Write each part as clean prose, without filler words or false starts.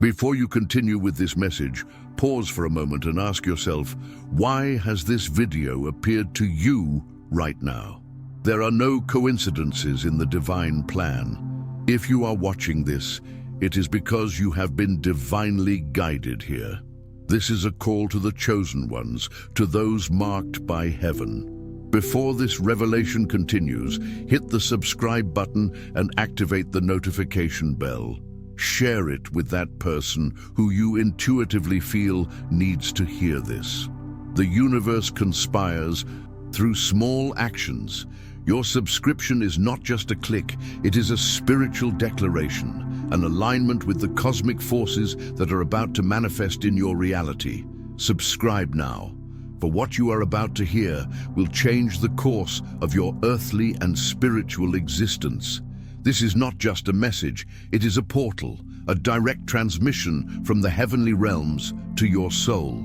Before you continue with this message, pause for a moment and ask yourself, why has this video appeared to you right now? There are no coincidences in the divine plan. If you are watching this, it is because you have been divinely guided here. This is a call to the chosen ones, to those marked by heaven. Before this revelation continues, hit the subscribe button and activate the notification bell. Share it with that person who you intuitively feel needs to hear this. The universe conspires through small actions. Your subscription is not just a click, it is a spiritual declaration, an alignment with the cosmic forces that are about to manifest in your reality. Subscribe now, for what you are about to hear will change the course of your earthly and spiritual existence. This is not just a message, it is a portal, a direct transmission from the heavenly realms to your soul.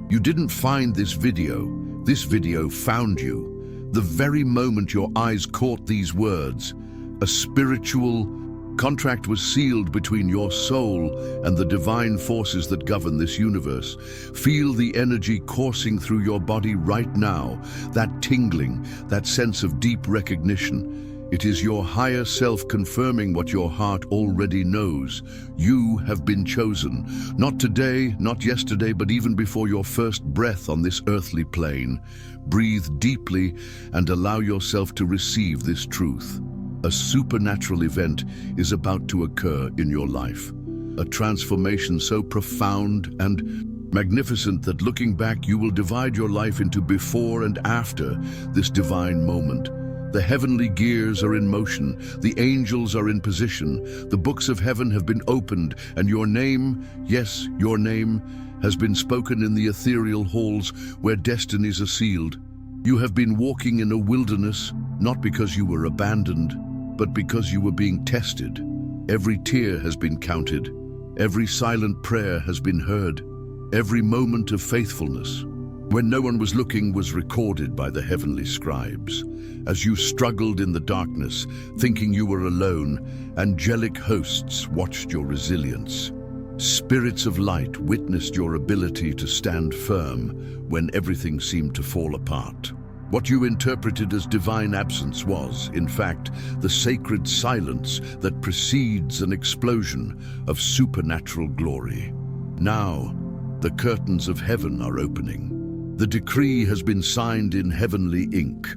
You didn't find this video found you. The very moment your eyes caught these words, a spiritual contract was sealed between your soul and the divine forces that govern this universe. Feel the energy coursing through your body right now, that tingling, that sense of deep recognition. It is your higher self confirming what your heart already knows. You have been chosen, not today, not yesterday, but even before your first breath on this earthly plane. Breathe deeply and allow yourself to receive this truth. A supernatural event is about to occur in your life. A transformation so profound and magnificent that looking back, you will divide your life into before and after this divine moment. The heavenly gears are in motion, the angels are in position, the books of heaven have been opened, and your name, yes, your name, has been spoken in the ethereal halls where destinies are sealed. You have been walking in a wilderness, not because you were abandoned, but because you were being tested. Every tear has been counted, every silent prayer has been heard, every moment of faithfulness, when no one was looking, was recorded by the heavenly scribes. As you struggled in the darkness, thinking you were alone, angelic hosts watched your resilience. Spirits of light witnessed your ability to stand firm when everything seemed to fall apart. What you interpreted as divine absence was, in fact, the sacred silence that precedes an explosion of supernatural glory. Now, the curtains of heaven are opening. The decree has been signed in heavenly ink.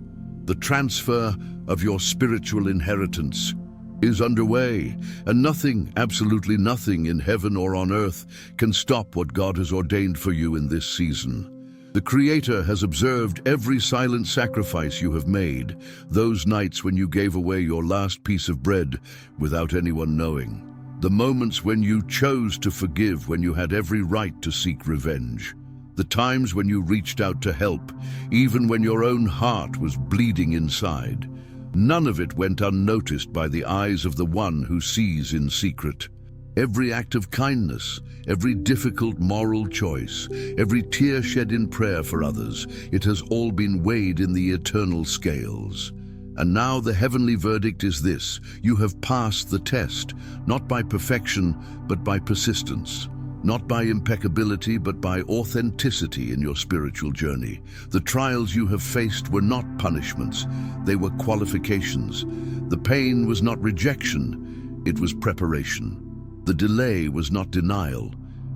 The transfer of your spiritual inheritance is underway, and nothing, absolutely nothing in heaven or on earth can stop what God has ordained for you in this season. The Creator has observed every silent sacrifice you have made, those nights when you gave away your last piece of bread without anyone knowing, the moments when you chose to forgive when you had every right to seek revenge. The times when you reached out to help, even when your own heart was bleeding inside. None of it went unnoticed by the eyes of the one who sees in secret. Every act of kindness, every difficult moral choice, every tear shed in prayer for others, it has all been weighed in the eternal scales. And now the heavenly verdict is this: you have passed the test, not by perfection, but by persistence. Not by impeccability, but by authenticity in your spiritual journey. The trials you have faced were not punishments, they were qualifications. The pain was not rejection, it was preparation. The delay was not denial,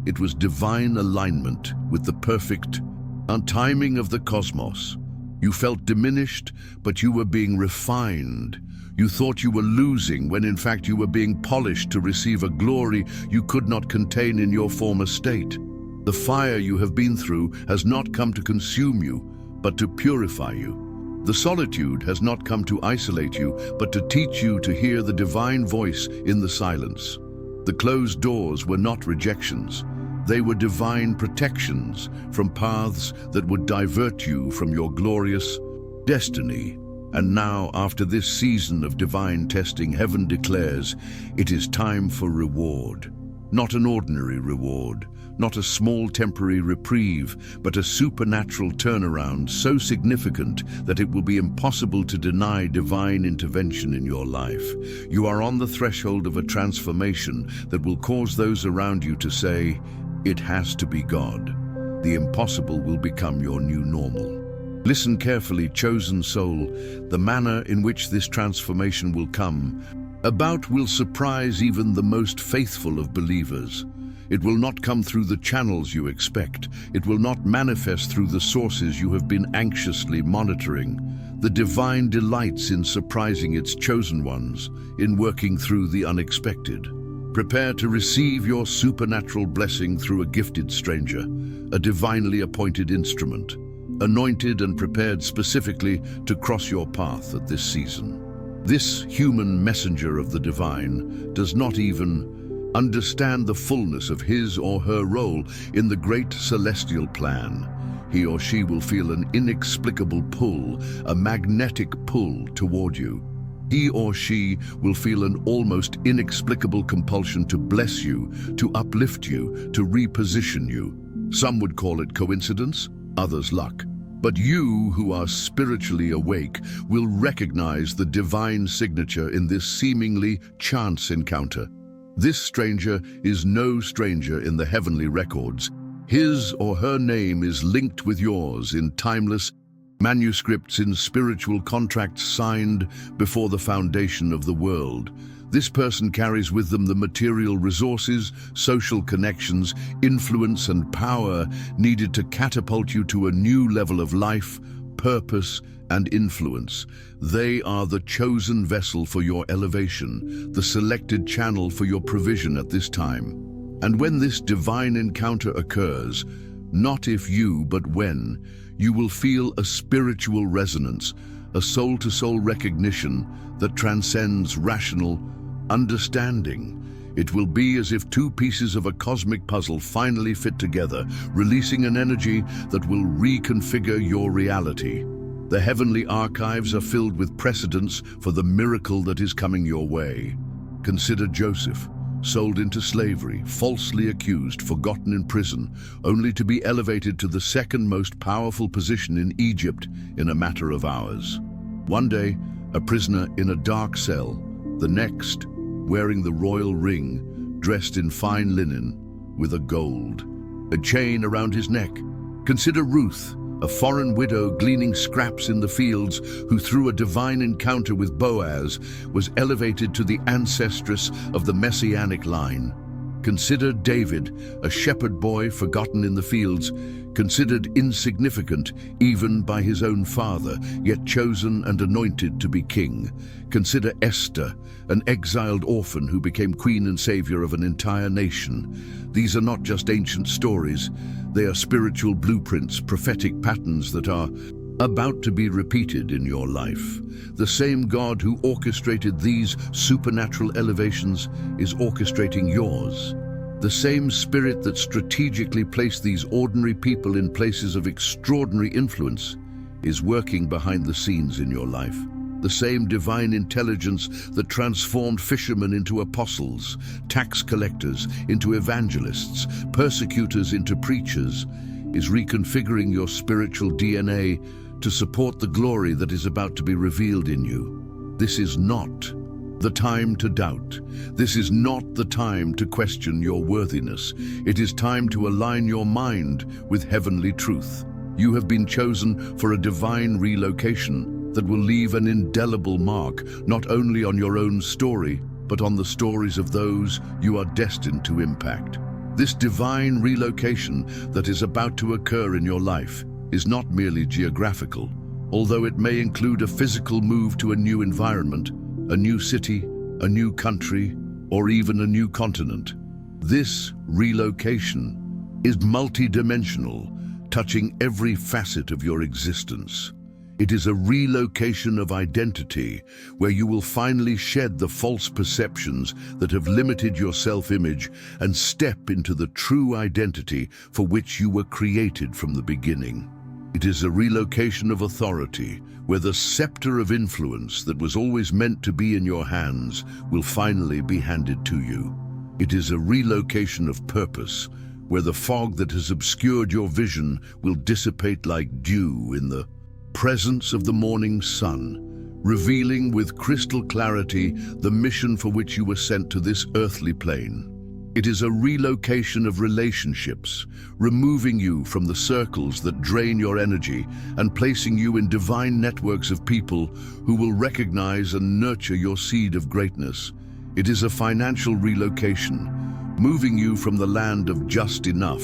it was divine alignment with the perfect timing of the cosmos. You felt diminished, but you were being refined. You thought you were losing when in fact you were being polished to receive a glory you could not contain in your former state. The fire you have been through has not come to consume you, but to purify you. The solitude has not come to isolate you, but to teach you to hear the divine voice in the silence. The closed doors were not rejections. They were divine protections from paths that would divert you from your glorious destiny. And now, after this season of divine testing, heaven declares, it is time for reward. Not an ordinary reward, not a small temporary reprieve, but a supernatural turnaround so significant that it will be impossible to deny divine intervention in your life. You are on the threshold of a transformation that will cause those around you to say, "It has to be God." The impossible will become your new normal. Listen carefully, chosen soul. The manner in which this transformation will come about will surprise even the most faithful of believers. It will not come through the channels you expect. It will not manifest through the sources you have been anxiously monitoring. The divine delights in surprising its chosen ones, in working through the unexpected. Prepare to receive your supernatural blessing through a gifted stranger, a divinely appointed instrument, anointed and prepared specifically to cross your path at this season. This human messenger of the divine does not even understand the fullness of his or her role in the great celestial plan. He or she will feel an inexplicable pull, a magnetic pull toward you. He or she will feel an almost inexplicable compulsion to bless you, to uplift you, to reposition you. Some would call it coincidence, others luck. But you who are spiritually awake will recognize the divine signature in this seemingly chance encounter. This stranger is no stranger in the heavenly records. His or her name is linked with yours in timeless manuscripts, in spiritual contracts signed before the foundation of the world. This person carries with them the material resources, social connections, influence and power needed to catapult you to a new level of life, purpose and influence. They are the chosen vessel for your elevation, the selected channel for your provision at this time. And when this divine encounter occurs, not if you, but when, you will feel a spiritual resonance, a soul-to-soul recognition that transcends rational understanding. It will be as if two pieces of a cosmic puzzle finally fit together, releasing an energy that will reconfigure your reality. The heavenly archives are filled with precedents for the miracle that is coming your way. Consider Joseph, sold into slavery, falsely accused, forgotten in prison, only to be elevated to the second most powerful position in Egypt in a matter of hours. One day, a prisoner in a dark cell, the next, wearing the royal ring, dressed in fine linen, with a gold, a chain around his neck. Consider Ruth, a foreign widow gleaning scraps in the fields, who through a divine encounter with Boaz was elevated to the ancestress of the messianic line. Consider David, a shepherd boy forgotten in the fields, considered insignificant even by his own father, yet chosen and anointed to be king. Consider Esther, an exiled orphan who became queen and savior of an entire nation. These are not just ancient stories, they are spiritual blueprints, prophetic patterns that are about to be repeated in your life. The same God who orchestrated these supernatural elevations is orchestrating yours. The same spirit that strategically placed these ordinary people in places of extraordinary influence is working behind the scenes in your life. The same divine intelligence that transformed fishermen into apostles, tax collectors into evangelists, persecutors into preachers, is reconfiguring your spiritual DNA to support the glory that is about to be revealed in you. This is not the time to doubt. This is not the time to question your worthiness. It is time to align your mind with heavenly truth. You have been chosen for a divine relocation that will leave an indelible mark, not only on your own story, but on the stories of those you are destined to impact. This divine relocation that is about to occur in your life is not merely geographical, although it may include a physical move to a new environment, a new city, a new country, or even a new continent. This relocation is multidimensional, touching every facet of your existence. It is a relocation of identity, where you will finally shed the false perceptions that have limited your self-image and step into the true identity for which you were created from the beginning. It is a relocation of authority, where the scepter of influence that was always meant to be in your hands will finally be handed to you. It is a relocation of purpose, where the fog that has obscured your vision will dissipate like dew in the presence of the morning sun, revealing with crystal clarity the mission for which you were sent to this earthly plane. It is a relocation of relationships, removing you from the circles that drain your energy and placing you in divine networks of people who will recognize and nurture your seed of greatness. It is a financial relocation, moving you from the land of just enough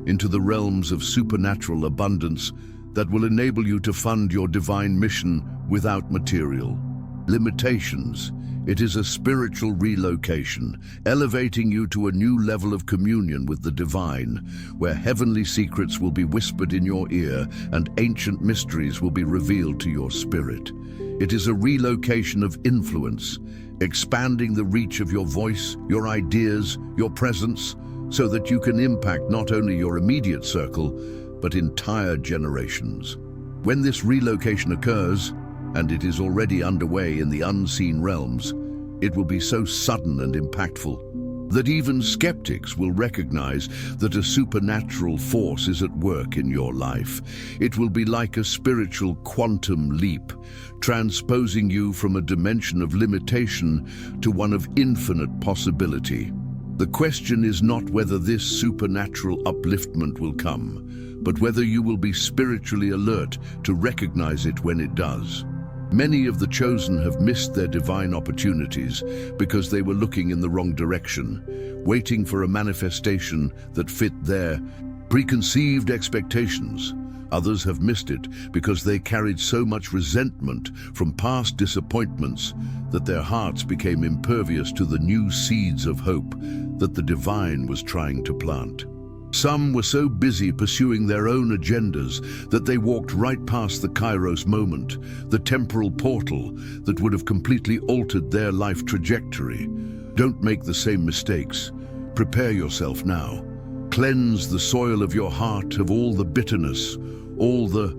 into the realms of supernatural abundance that will enable you to fund your divine mission without material limitations. It is a spiritual relocation, elevating you to a new level of communion with the divine, where heavenly secrets will be whispered in your ear and ancient mysteries will be revealed to your spirit. It is a relocation of influence, expanding the reach of your voice, your ideas, your presence, so that you can impact not only your immediate circle, but entire generations. When this relocation occurs, and it is already underway in the unseen realms, it will be so sudden and impactful that even skeptics will recognize that a supernatural force is at work in your life. It will be like a spiritual quantum leap, transposing you from a dimension of limitation to one of infinite possibility. The question is not whether this supernatural upliftment will come, but whether you will be spiritually alert to recognize it when it does. Many of the chosen have missed their divine opportunities because they were looking in the wrong direction, waiting for a manifestation that fit their preconceived expectations. Others have missed it because they carried so much resentment from past disappointments that their hearts became impervious to the new seeds of hope that the divine was trying to plant. Some were so busy pursuing their own agendas that they walked right past the Kairos moment, the temporal portal that would have completely altered their life trajectory. Don't make the same mistakes. Prepare yourself now. Cleanse the soil of your heart of all the bitterness, all the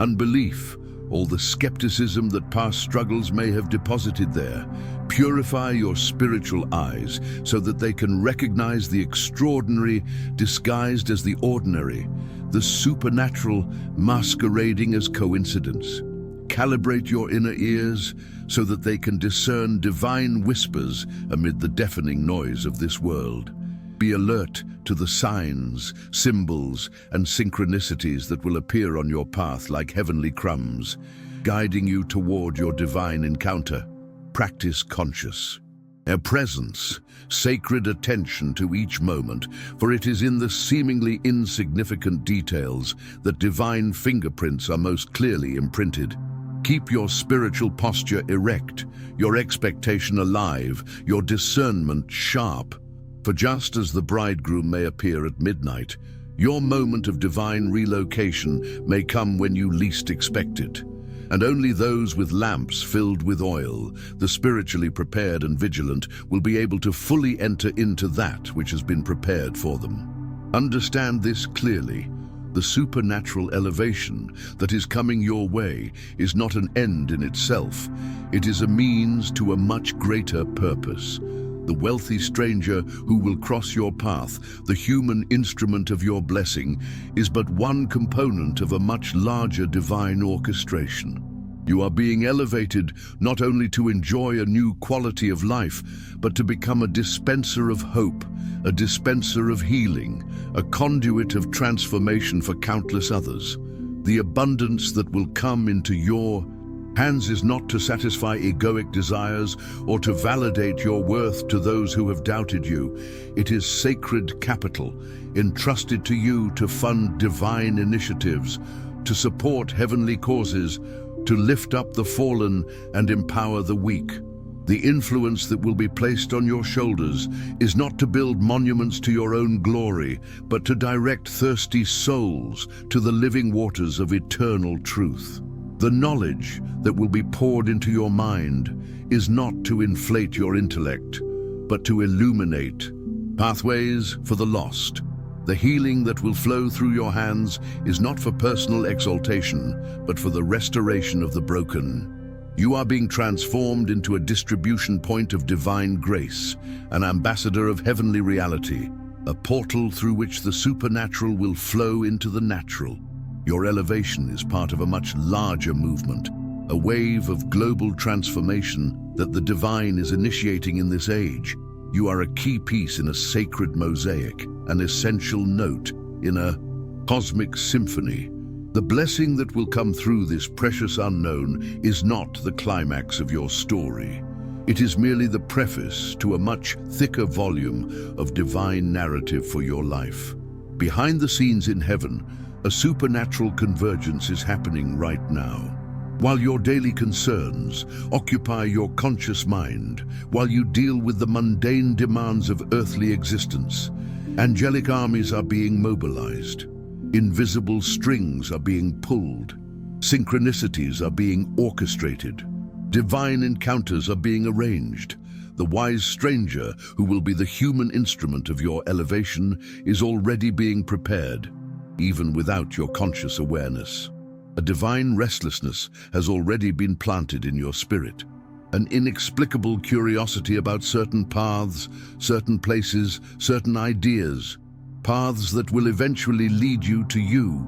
unbelief, all the skepticism that past struggles may have deposited there. Purify your spiritual eyes so that they can recognize the extraordinary disguised as the ordinary, the supernatural masquerading as coincidence. Calibrate your inner ears so that they can discern divine whispers amid the deafening noise of this world. Be alert to the signs, symbols, and synchronicities that will appear on your path like heavenly crumbs, guiding you toward your divine encounter. Practice conscious presence, sacred attention to each moment, for it is in the seemingly insignificant details that divine fingerprints are most clearly imprinted. Keep your spiritual posture erect, your expectation alive, your discernment sharp. For just as the bridegroom may appear at midnight, your moment of divine relocation may come when you least expect it. And only those with lamps filled with oil, the spiritually prepared and vigilant, will be able to fully enter into that which has been prepared for them. Understand this clearly. The supernatural elevation that is coming your way is not an end in itself. It is a means to a much greater purpose. The wealthy stranger who will cross your path, the human instrument of your blessing, is but one component of a much larger divine orchestration. You are being elevated not only to enjoy a new quality of life, but to become a dispenser of hope, a dispenser of healing, a conduit of transformation for countless others. The abundance that will come into your hands is not to satisfy egoic desires or to validate your worth to those who have doubted you. It is sacred capital, entrusted to you to fund divine initiatives, to support heavenly causes, to lift up the fallen and empower the weak. The influence that will be placed on your shoulders is not to build monuments to your own glory, but to direct thirsty souls to the living waters of eternal truth. The knowledge that will be poured into your mind is not to inflate your intellect, but to illuminate pathways for the lost. The healing that will flow through your hands is not for personal exaltation, but for the restoration of the broken. You are being transformed into a distribution point of divine grace, an ambassador of heavenly reality, a portal through which the supernatural will flow into the natural. Your elevation is part of a much larger movement, a wave of global transformation that the divine is initiating in this age. You are a key piece in a sacred mosaic, an essential note in a cosmic symphony. The blessing that will come through this precious unknown is not the climax of your story. It is merely the preface to a much thicker volume of divine narrative for your life. Behind the scenes in heaven, a supernatural convergence is happening right now. While your daily concerns occupy your conscious mind, while you deal with the mundane demands of earthly existence, angelic armies are being mobilized. Invisible strings are being pulled. Synchronicities are being orchestrated. Divine encounters are being arranged. The wise stranger, who will be the human instrument of your elevation, is already being prepared, even without your conscious awareness. A divine restlessness has already been planted in your spirit. An inexplicable curiosity about certain paths, certain places, certain ideas, paths that will eventually lead you to you,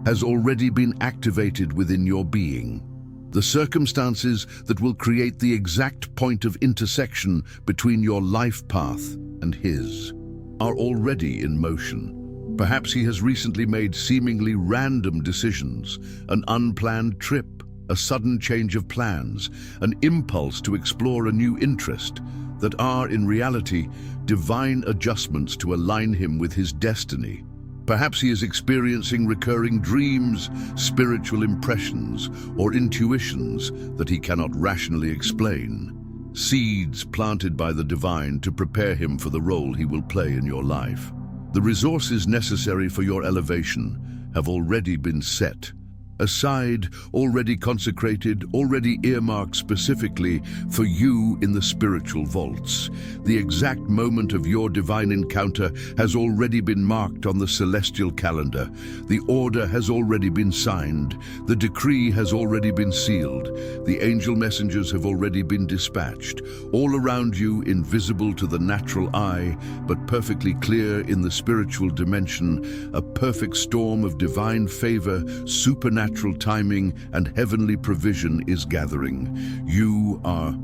has already been activated within your being. The circumstances that will create the exact point of intersection between your life path and his are already in motion. Perhaps he has recently made seemingly random decisions, an unplanned trip, a sudden change of plans, an impulse to explore a new interest that are, in reality, divine adjustments to align him with his destiny. Perhaps he is experiencing recurring dreams, spiritual impressions, or intuitions that he cannot rationally explain. Seeds planted by the divine to prepare him for the role he will play in your life. The resources necessary for your elevation have already been set aside, already consecrated, already earmarked specifically for you in the spiritual vaults. The exact moment of your divine encounter has already been marked on the celestial calendar. The order has already been signed. The decree has already been sealed. The angel messengers have already been dispatched. All around you, invisible to the natural eye, but perfectly clear in the spiritual dimension, a perfect storm of divine favor, supernatural timing, and heavenly provision is gathering. You are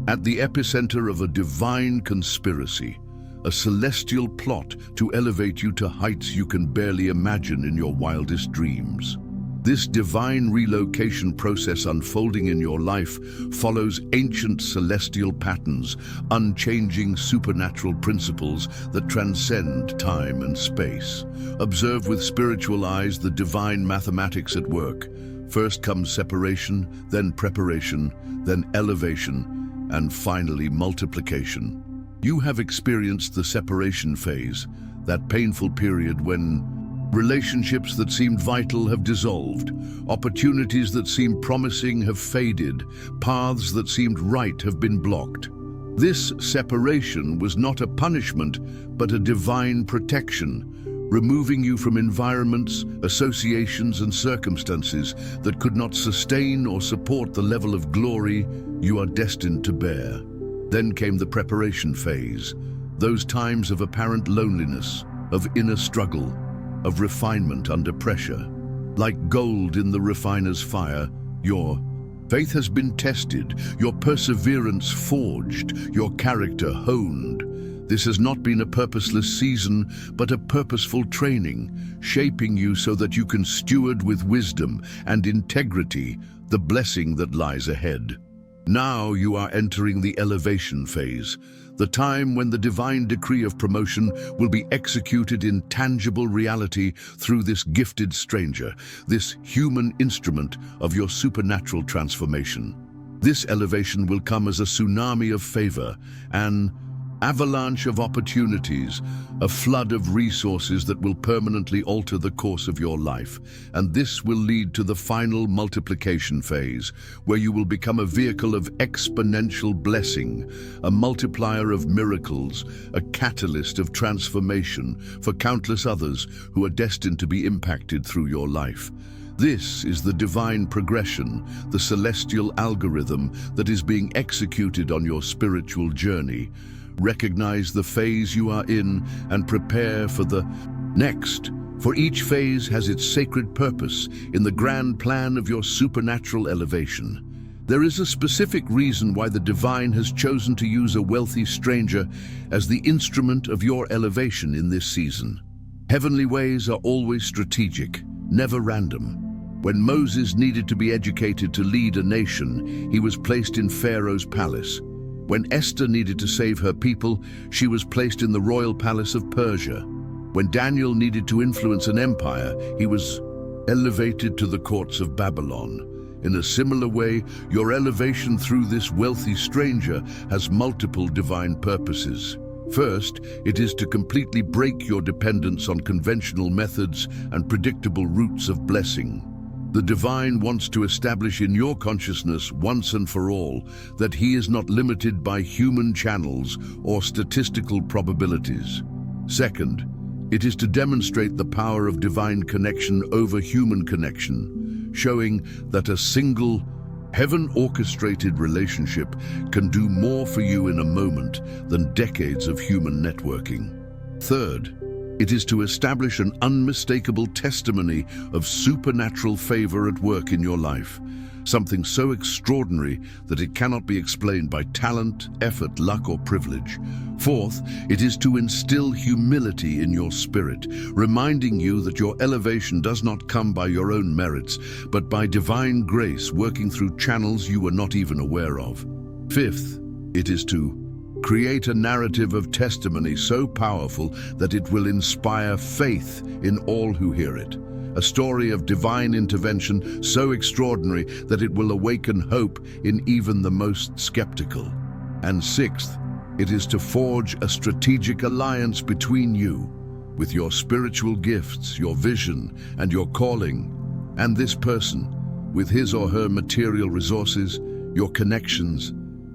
at the epicenter of a divine conspiracy, a celestial plot to elevate you to heights you can barely imagine in your wildest dreams. This divine relocation process unfolding in your life follows ancient celestial patterns, unchanging supernatural principles that transcend time and space. Observe with spiritual eyes the divine mathematics at work. First comes separation, then preparation, then elevation, and finally multiplication. You have experienced the separation phase, that painful period when relationships that seemed vital have dissolved, opportunities that seemed promising have faded, paths that seemed right have been blocked. This separation was not a punishment, but a divine protection, removing you from environments, associations, and circumstances that could not sustain or support the level of glory you are destined to bear. Then came the preparation phase, those times of apparent loneliness, of inner struggle, of refinement under pressure. Like gold in the refiner's fire, your faith has been tested, your perseverance forged, your character honed. This has not been a purposeless season, but a purposeful training, shaping you so that you can steward with wisdom and integrity the blessing that lies ahead. Now you are entering the elevation phase, the time when the divine decree of promotion will be executed in tangible reality through this gifted stranger, this human instrument of your supernatural transformation. This elevation will come as a tsunami of favor, an avalanche of opportunities, a flood of resources that will permanently alter the course of your life. And this will lead to the final multiplication phase, where you will become a vehicle of exponential blessing, a multiplier of miracles, a catalyst of transformation for countless others who are destined to be impacted through your life. This is the divine progression, the celestial algorithm that is being executed on your spiritual journey. Recognize the phase you are in and prepare for the next. For each phase has its sacred purpose in the grand plan of your supernatural elevation. There is a specific reason why the divine has chosen to use a wealthy stranger as the instrument of your elevation in this season. Heavenly ways are always strategic, never random. When Moses needed to be educated to lead a nation, he was placed in Pharaoh's palace. When Esther needed to save her people, she was placed in the royal palace of Persia. When Daniel needed to influence an empire, he was elevated to the courts of Babylon. In a similar way, your elevation through this wealthy stranger has multiple divine purposes. First, it is to completely break your dependence on conventional methods and predictable routes of blessing. The divine wants to establish in your consciousness once and for all that he is not limited by human channels or statistical probabilities. Second, it is to demonstrate the power of divine connection over human connection, showing that a single, heaven-orchestrated relationship can do more for you in a moment than decades of human networking. Third, it is to establish an unmistakable testimony of supernatural favor at work in your life, something so extraordinary that it cannot be explained by talent, effort, luck, or privilege. Fourth, it is to instill humility in your spirit, reminding you that your elevation does not come by your own merits, but by divine grace working through channels you were not even aware of. Fifth, it is to create a narrative of testimony so powerful that it will inspire faith in all who hear it. A story of divine intervention so extraordinary that it will awaken hope in even the most skeptical. And sixth, it is to forge a strategic alliance between you, with your spiritual gifts, your vision, and your calling, and this person, with his or her material resources, your connections,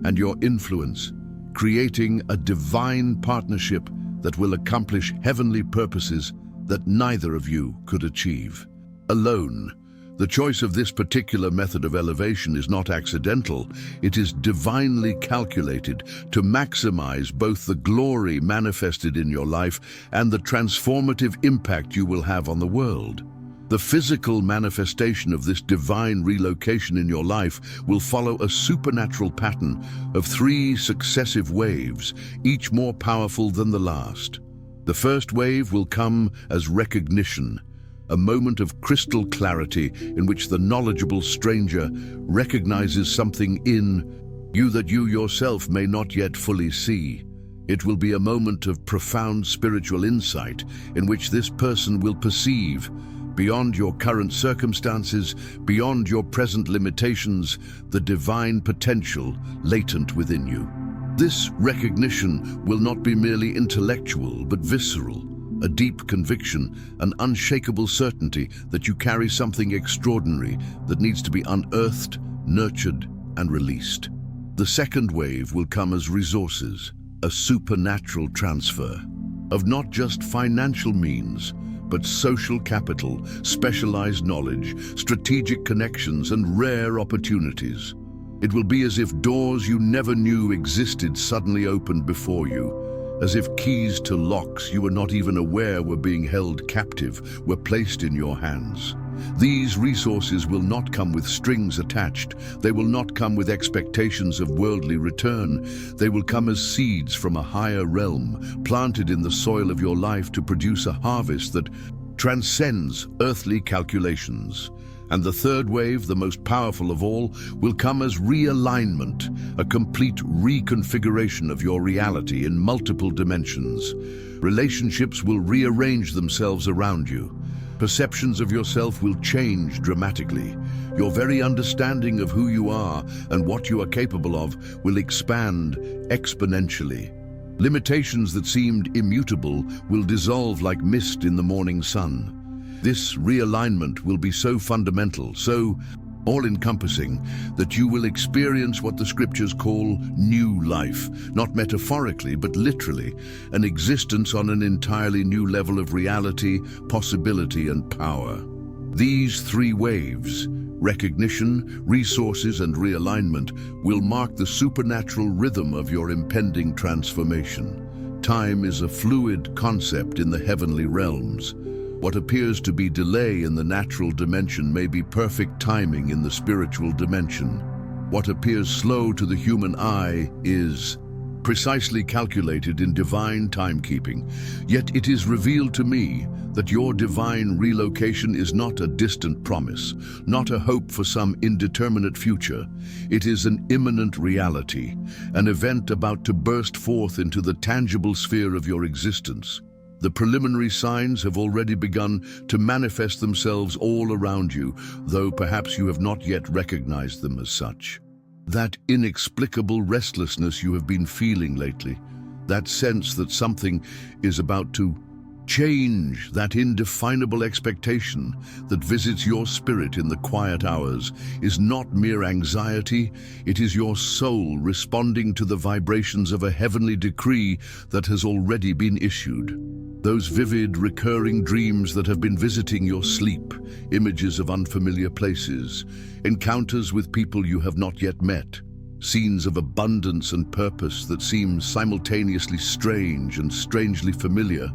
and your influence, creating a divine partnership that will accomplish heavenly purposes that neither of you could achieve alone. The choice of this particular method of elevation is not accidental. It is divinely calculated to maximize both the glory manifested in your life and the transformative impact you will have on the world. The physical manifestation of this divine relocation in your life will follow a supernatural pattern of 3 successive waves, each more powerful than the last. The first wave will come as recognition, a moment of crystal clarity in which the knowledgeable stranger recognizes something in you that you yourself may not yet fully see. It will be a moment of profound spiritual insight in which this person will perceive, beyond your current circumstances, beyond your present limitations, the divine potential latent within you. This recognition will not be merely intellectual, but visceral, a deep conviction, an unshakable certainty that you carry something extraordinary that needs to be unearthed, nurtured, and released. The second wave will come as resources, a supernatural transfer of not just financial means, but social capital, specialized knowledge, strategic connections, and rare opportunities. It will be as if doors you never knew existed suddenly opened before you, as if keys to locks you were not even aware were being held captive were placed in your hands. These resources will not come with strings attached. They will not come with expectations of worldly return. They will come as seeds from a higher realm, planted in the soil of your life to produce a harvest that transcends earthly calculations. And the third wave, the most powerful of all, will come as realignment, a complete reconfiguration of your reality in multiple dimensions. Relationships will rearrange themselves around you. Perceptions of yourself will change dramatically. Your very understanding of who you are and what you are capable of will expand exponentially. Limitations that seemed immutable will dissolve like mist in the morning sun. This realignment will be so fundamental, so all-encompassing, that you will experience what the scriptures call new life, not metaphorically, but literally, an existence on an entirely new level of reality, possibility, and power. These three waves, recognition, resources, and realignment, will mark the supernatural rhythm of your impending transformation. Time is a fluid concept in the heavenly realms. What appears to be delay in the natural dimension may be perfect timing in the spiritual dimension. What appears slow to the human eye is precisely calculated in divine timekeeping. Yet it is revealed to me that your divine relocation is not a distant promise, not a hope for some indeterminate future. It is an imminent reality, an event about to burst forth into the tangible sphere of your existence. The preliminary signs have already begun to manifest themselves all around you, though perhaps you have not yet recognized them as such. That inexplicable restlessness you have been feeling lately, that sense that something is about to change, that indefinable expectation that visits your spirit in the quiet hours, is not mere anxiety. It is your soul responding to the vibrations of a heavenly decree that has already been issued. Those vivid, recurring dreams that have been visiting your sleep, images of unfamiliar places, encounters with people you have not yet met, scenes of abundance and purpose that seem simultaneously strange and strangely familiar,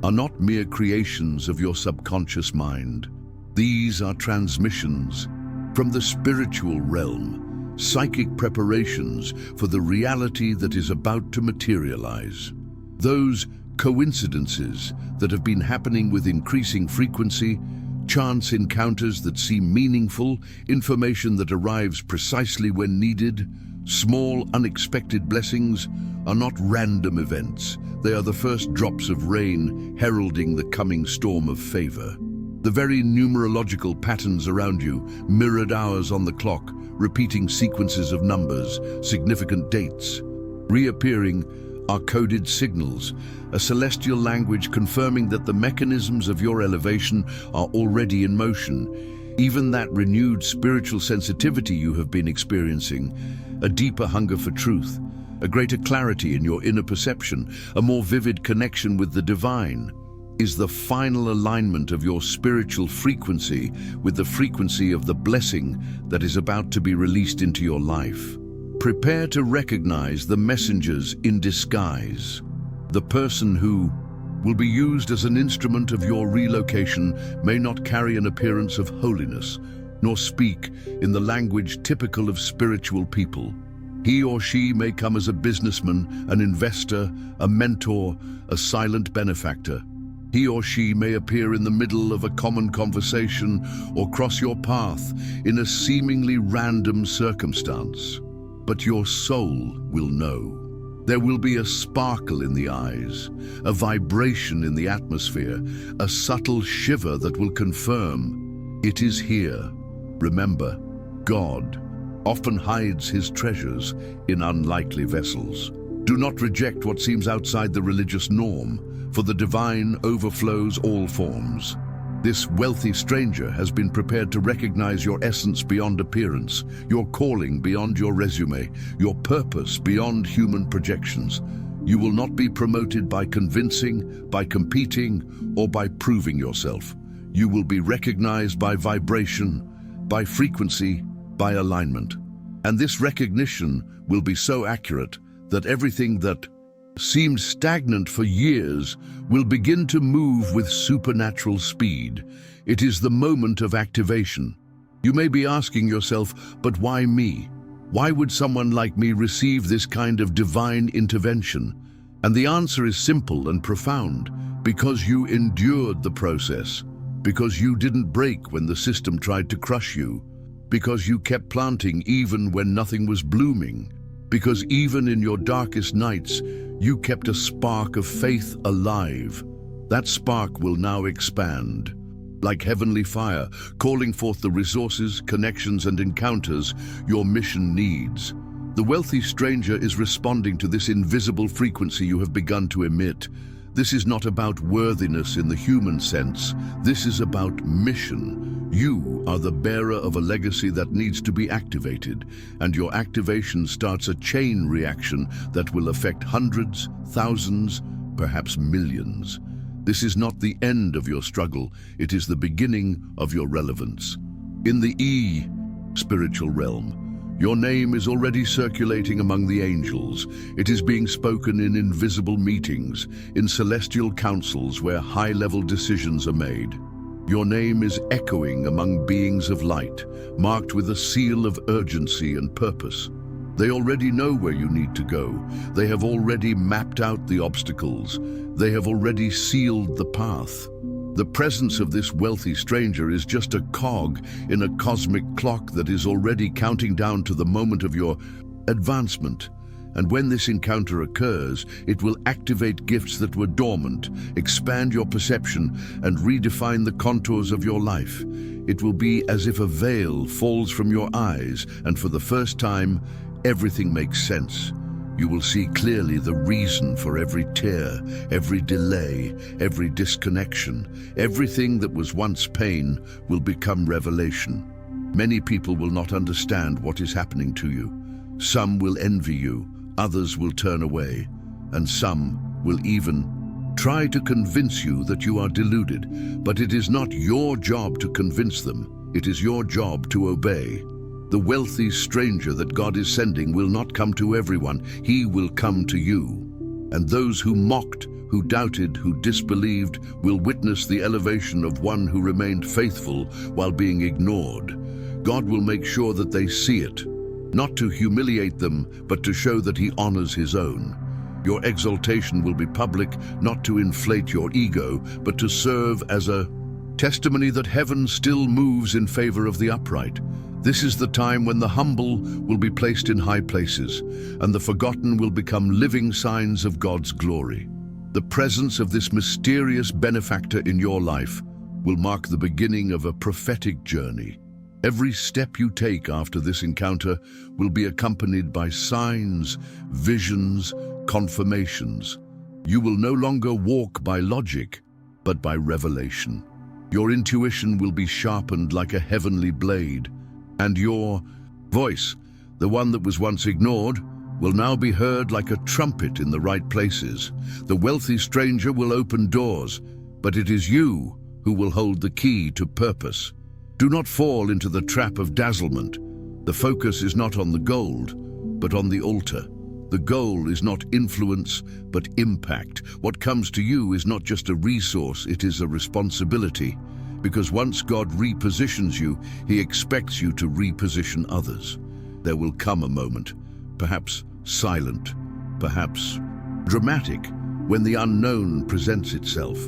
are not mere creations of your subconscious mind. These are transmissions from the spiritual realm, psychic preparations for the reality that is about to materialize. Those coincidences that have been happening with increasing frequency, chance encounters that seem meaningful, information that arrives precisely when needed, small unexpected blessings, are not random events. They are the first drops of rain heralding the coming storm of favor. The very numerological patterns around you, mirrored hours on the clock, repeating sequences of numbers, significant dates, reappearing, are coded signals, a celestial language confirming that the mechanisms of your elevation are already in motion. Even that renewed spiritual sensitivity you have been experiencing, a deeper hunger for truth, a greater clarity in your inner perception, a more vivid connection with the divine, is the final alignment of your spiritual frequency with the frequency of the blessing that is about to be released into your life. Prepare to recognize the messengers in disguise. The person who will be used as an instrument of your relocation may not carry an appearance of holiness, nor speak in the language typical of spiritual people. He or she may come as a businessman, an investor, a mentor, a silent benefactor. He or she may appear in the middle of a common conversation or cross your path in a seemingly random circumstance. But your soul will know. There will be a sparkle in the eyes, a vibration in the atmosphere, a subtle shiver that will confirm it is here. Remember, God often hides his treasures in unlikely vessels. Do not reject what seems outside the religious norm, for the divine overflows all forms. This wealthy stranger has been prepared to recognize your essence beyond appearance, your calling beyond your resume, your purpose beyond human projections. You will not be promoted by convincing, by competing, or by proving yourself. You will be recognized by vibration, by frequency, by alignment. And this recognition will be so accurate that everything that seemed stagnant for years will begin to move with supernatural speed. It is the moment of activation. You may be asking yourself, but why me? Why would someone like me receive this kind of divine intervention? And the answer is simple and profound. Because you endured the process. Because you didn't break when the system tried to crush you. Because you kept planting even when nothing was blooming. Because even in your darkest nights, you kept a spark of faith alive. That spark will now expand. Like heavenly fire, calling forth the resources, connections, and encounters your mission needs. The wealthy stranger is responding to this invisible frequency you have begun to emit. This is not about worthiness in the human sense. This is about mission. You are the bearer of a legacy that needs to be activated, and your activation starts a chain reaction that will affect hundreds, thousands, perhaps millions. This is not the end of your struggle, it is the beginning of your relevance. In the spiritual realm, your name is already circulating among the angels. It is being spoken in invisible meetings, in celestial councils where high-level decisions are made. Your name is echoing among beings of light, marked with a seal of urgency and purpose. They already know where you need to go. They have already mapped out the obstacles. They have already sealed the path. The presence of this wealthy stranger is just a cog in a cosmic clock that is already counting down to the moment of your advancement. And when this encounter occurs, it will activate gifts that were dormant, expand your perception, and redefine the contours of your life. It will be as if a veil falls from your eyes, and for the first time, everything makes sense. You will see clearly the reason for every tear, every delay, every disconnection. Everything that was once pain will become revelation. Many people will not understand what is happening to you. Some will envy you, others will turn away, and some will even try to convince you that you are deluded. But it is not your job to convince them. It is your job to obey. The wealthy stranger that God is sending will not come to everyone. He will come to you. And those who mocked, who doubted, who disbelieved, will witness the elevation of one who remained faithful while being ignored. God will make sure that they see it, not to humiliate them, but to show that He honors His own. Your exaltation will be public, not to inflate your ego, but to serve as a testimony that heaven still moves in favor of the upright. This is the time when the humble will be placed in high places, and the forgotten will become living signs of God's glory. The presence of this mysterious benefactor in your life will mark the beginning of a prophetic journey. Every step you take after this encounter will be accompanied by signs, visions, confirmations. You will no longer walk by logic, but by revelation. Your intuition will be sharpened like a heavenly blade, and your voice, the one that was once ignored, will now be heard like a trumpet in the right places. The wealthy stranger will open doors, but it is you who will hold the key to purpose. Do not fall into the trap of dazzlement. The focus is not on the gold, but on the altar. The goal is not influence, but impact. What comes to you is not just a resource, it is a responsibility. Because once God repositions you, He expects you to reposition others. There will come a moment, perhaps silent, perhaps dramatic, when the unknown presents itself.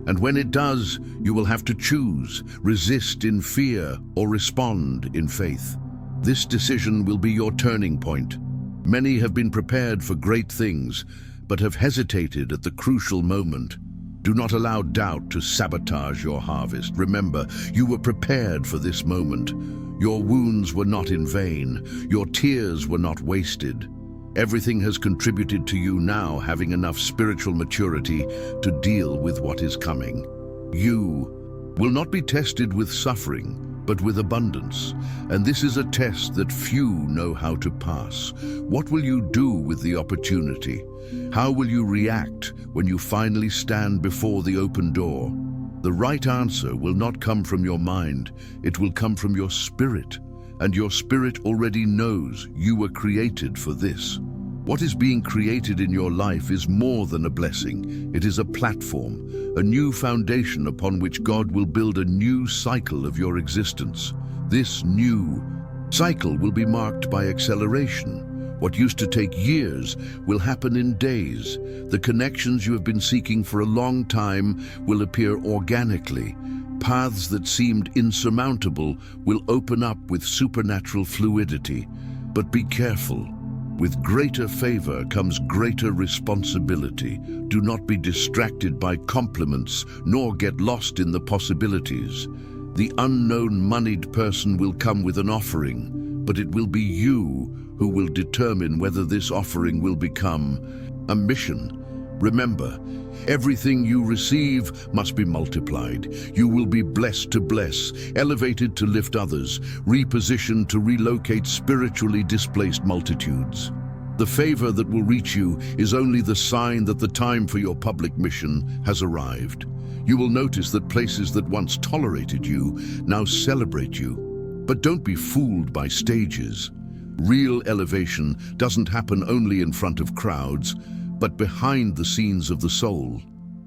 And when it does, you will have to choose, resist in fear or respond in faith. This decision will be your turning point. Many have been prepared for great things, but have hesitated at the crucial moment. Do not allow doubt to sabotage your harvest. Remember, you were prepared for this moment. Your wounds were not in vain. Your tears were not wasted. Everything has contributed to you now having enough spiritual maturity to deal with what is coming. You will not be tested with suffering, but with abundance. And this is a test that few know how to pass. What will you do with the opportunity? How will you react when you finally stand before the open door? The right answer will not come from your mind, it will come from your spirit. And your spirit already knows you were created for this. What is being created in your life is more than a blessing. It is a platform, a new foundation upon which God will build a new cycle of your existence. This new cycle will be marked by acceleration. What used to take years will happen in days. The connections you have been seeking for a long time will appear organically. Paths that seemed insurmountable will open up with supernatural fluidity. But be careful. With greater favor comes greater responsibility. Do not be distracted by compliments, nor get lost in the possibilities. The unknown moneyed person will come with an offering, but it will be you who will determine whether this offering will become a mission. Remember, everything you receive must be multiplied. You will be blessed to bless, elevated to lift others, repositioned to relocate spiritually displaced multitudes. The favor that will reach you is only the sign that the time for your public mission has arrived. You will notice that places that once tolerated you now celebrate you. But don't be fooled by stages. Real elevation doesn't happen only in front of crowds, but behind the scenes of the soul.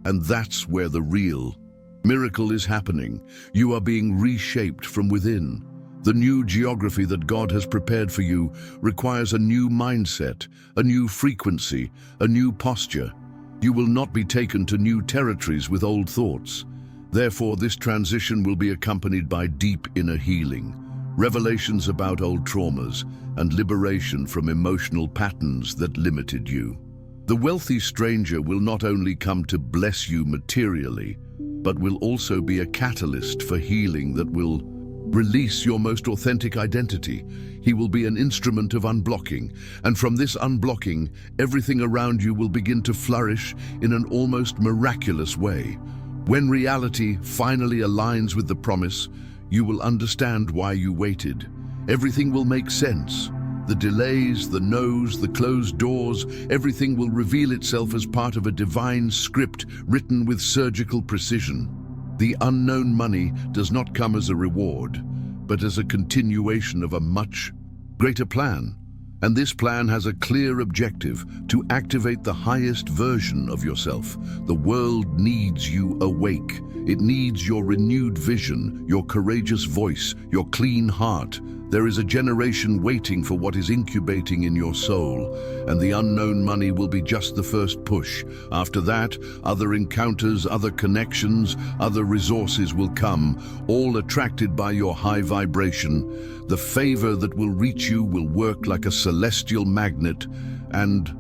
And that's where the real miracle is happening. You are being reshaped from within. The new geography that God has prepared for you requires a new mindset, a new frequency, a new posture. You will not be taken to new territories with old thoughts. Therefore, this transition will be accompanied by deep inner healing, revelations about old traumas, and liberation from emotional patterns that limited you. The wealthy stranger will not only come to bless you materially, but will also be a catalyst for healing that will release your most authentic identity. He will be an instrument of unblocking, and from this unblocking, everything around you will begin to flourish in an almost miraculous way. When reality finally aligns with the promise, you will understand why you waited. Everything will make sense. The delays, the no's, the closed doors, everything will reveal itself as part of a divine script written with surgical precision. The unknown money does not come as a reward, but as a continuation of a much greater plan. And this plan has a clear objective: to activate the highest version of yourself. The world needs you awake. It needs your renewed vision, your courageous voice, your clean heart. There is a generation waiting for what is incubating in your soul, and the unknown money will be just the first push. After that, other encounters, other connections, other resources will come, all attracted by your high vibration. The favor that will reach you will work like a celestial magnet, and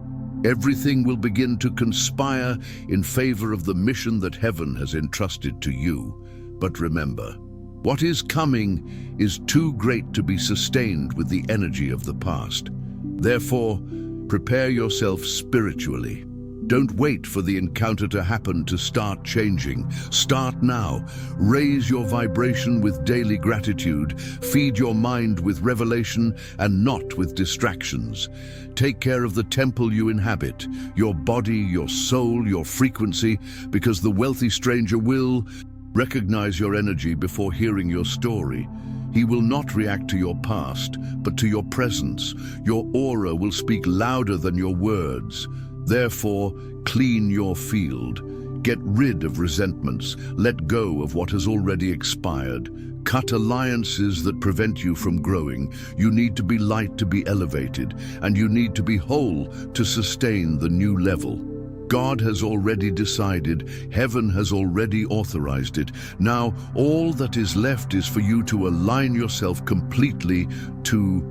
everything will begin to conspire in favor of the mission that heaven has entrusted to you. But remember, what is coming is too great to be sustained with the energy of the past. Therefore, prepare yourself spiritually. Don't wait for the encounter to happen to start changing. Start now. Raise your vibration with daily gratitude. Feed your mind with revelation and not with distractions. Take care of the temple you inhabit, your body, your soul, your frequency, because the wealthy stranger will recognize your energy before hearing your story. He will not react to your past, but to your presence. Your aura will speak louder than your words. Therefore, clean your field. Get rid of resentments. Let go of what has already expired. Cut alliances that prevent you from growing. You need to be light to be elevated, and you need to be whole to sustain the new level. God has already decided, heaven has already authorized it. Now, all that is left is for you to align yourself completely to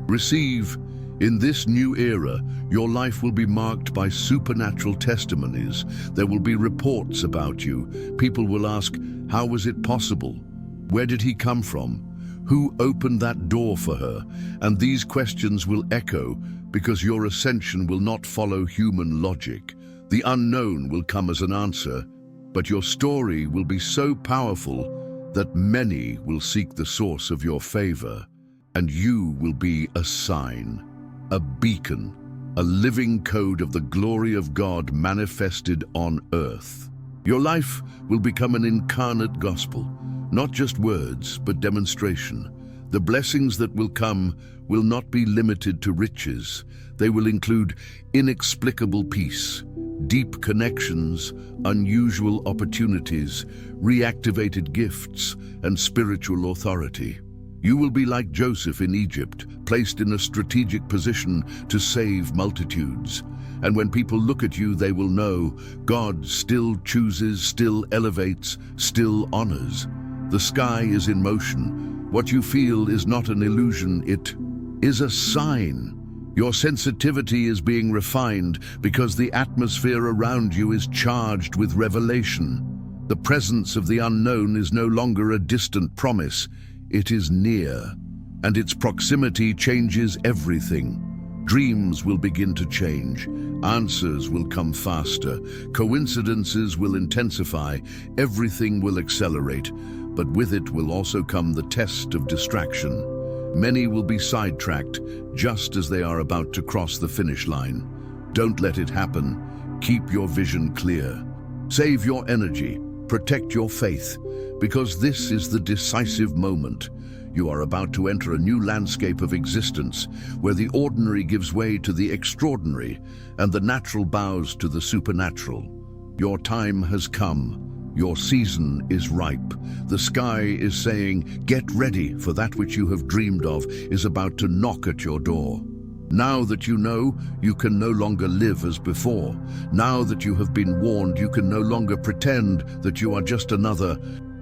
receive. In this new era, your life will be marked by supernatural testimonies. There will be reports about you. People will ask, how was it possible? Where did he come from? Who opened that door for her? And these questions will echo because your ascension will not follow human logic. The unknown will come as an answer, but your story will be so powerful that many will seek the source of your favor, and you will be a sign, a beacon, a living code of the glory of God manifested on earth. Your life will become an incarnate gospel, not just words, but demonstration. The blessings that will come will not be limited to riches. They will include inexplicable peace, deep connections, unusual opportunities, reactivated gifts, and spiritual authority. You will be like Joseph in Egypt, placed in a strategic position to save multitudes. And when people look at you, they will know God still chooses, still elevates, still honors. The sky is in motion. What you feel is not an illusion, it is a sign. Your sensitivity is being refined because the atmosphere around you is charged with revelation. The presence of the unknown is no longer a distant promise. It is near, and its proximity changes everything. Dreams will begin to change. Answers will come faster. Coincidences will intensify. Everything will accelerate, but with it will also come the test of distraction. Many will be sidetracked just as they are about to cross the finish line. Don't let it happen. Keep your vision clear. Save your energy. Protect your faith, because this is the decisive moment. You are about to enter a new landscape of existence, where the ordinary gives way to the extraordinary, and the natural bows to the supernatural. Your time has come. Your season is ripe. The sky is saying, get ready, for that which you have dreamed of is about to knock at your door. Now that you know, you can no longer live as before. Now that you have been warned, you can no longer pretend that you are just another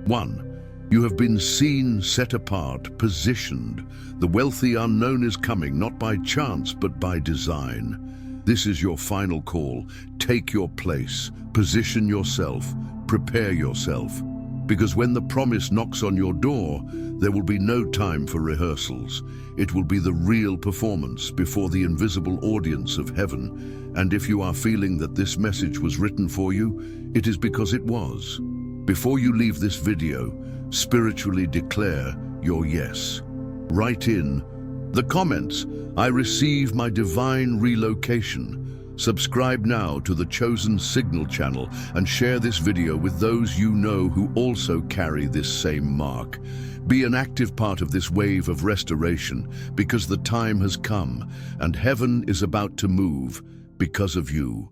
one. You have been seen, set apart, positioned. The wealthy unknown is coming, not by chance, but by design. This is your final call. Take your place, position yourself, prepare yourself. Because when the promise knocks on your door, there will be no time for rehearsals. It will be the real performance before the invisible audience of heaven. And if you are feeling that this message was written for you, it is because it was. Before you leave this video, spiritually declare your yes. Write in the comments, I receive my divine relocation. Subscribe now to the Chosen Signal channel and share this video with those you know who also carry this same mark. Be an active part of this wave of restoration, because the time has come and heaven is about to move because of you.